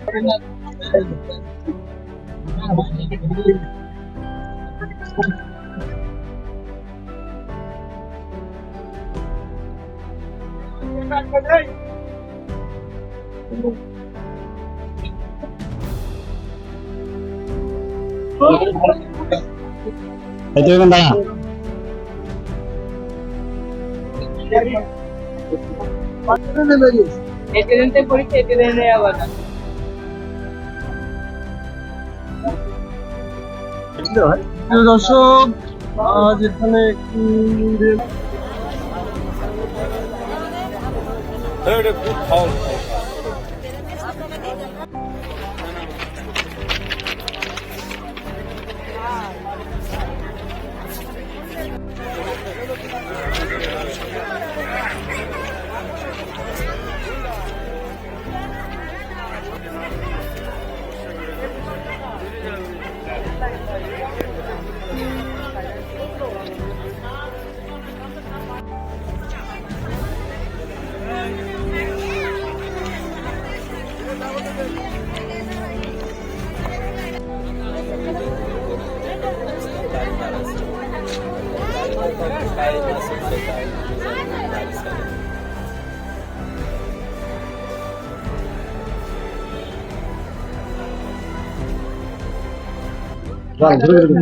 itu kan dah. দর্শক আজ এখানে একটি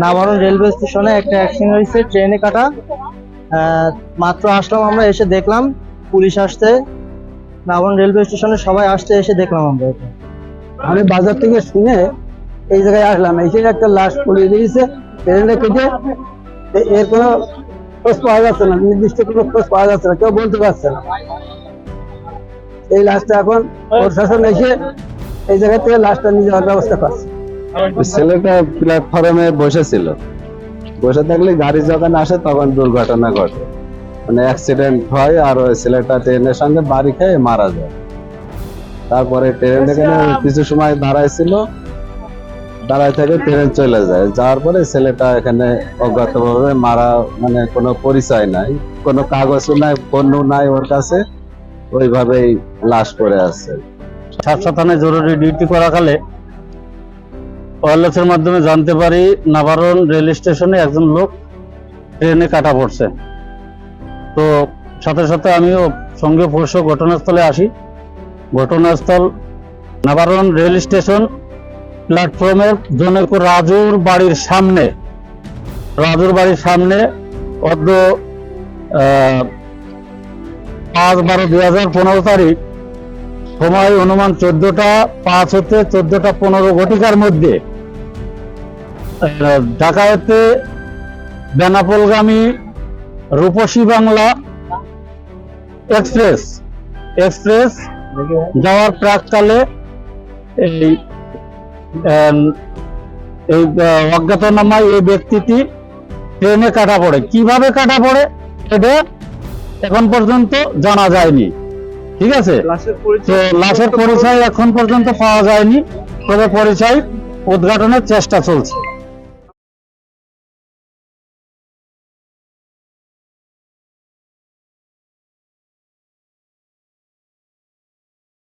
নাভারন রেলওয়ে স্টেশনে একটা অ্যাক্সিডেন্ট হয়েছে, ট্রেনে কাটা। মাত্র আসলাম আমরা, এসে দেখলাম পুলিশ আসছে। নাভারন রেলওয়ে স্টেশনে সবাই আসতে, এসে দেখলাম আমরা এটা। আমি বাজার থেকে শুনে এই জায়গায় আসলাম, এসে একটা লাশ পড়িয়ে দিয়েছে ট্রেনে কেটে। এর কোনো খোঁজ পাওয়া যাচ্ছে না, নির্দিষ্ট কোনো খোঁজ পাওয়া যাচ্ছে না, কেউ বলতে পারছে না। এই লাশটা এখন প্রশাসন এসে এই জায়গা থেকে লাশটা নিয়ে যাওয়ার ব্যবস্থা করছে। ছেলেটা প্ল্যাটফর্মে বসেছিল, বসে থাকলে গাড়ি যখন আসে তখন দুর্ঘটনা ঘটে, মানে অ্যাক্সিডেন্ট হয়। আর ওই ছেলেটা ট্রেনের সঙ্গে বাড়ি খেয়ে মারা যায়। তারপরে ট্রেন এখানে কিছু সময় দাঁড়াইছিল, দাঁড়ায় থেকে ট্রেন চলে যায়। যাওয়ার পরে ছেলেটা এখানে অজ্ঞাতভাবে মারা, মানে কোনো পরিচয় নাই, কোনো কাগজ নাই, পণ্য নাই ওর কাছে, ওইভাবেই লাশ পড়ে আছে। 7 থানায় জরুরি ডিউটি করাকালে ওয়্যারলেসের মাধ্যমে জানতে পারি নাভারন রেল স্টেশনে একজন লোক ট্রেনে কাটা পড়ছে। তো সাথে সাথে আমিও সঙ্গে পৌঁছে ঘটনাস্থলে আসি। ঘটনাস্থল নাভারন রেল স্টেশন প্ল্যাটফর্মের জনক রাজুর বাড়ির সামনে। অর্ধ 5/12/2015 তারিখ, সময় অনুমান 14:05 হতে 14:15 ঘটিকার মধ্যে ঢাকাতে বেনাপোলগামী রূপসী বাংলা এক্সপ্রেস যাওয়ার প্রাককালে এই অজ্ঞাতনামা এই ব্যক্তিটি ট্রেনে কাটা পড়ে। কিভাবে কাটা পড়ে সেটা এখন পর্যন্ত জানা যায়নি। ঠিক আছে, তো লাশের পরিচয় এখন পর্যন্ত পাওয়া যায়নি, তবে পরিচয় উদ্ঘাটনের চেষ্টা চলছে।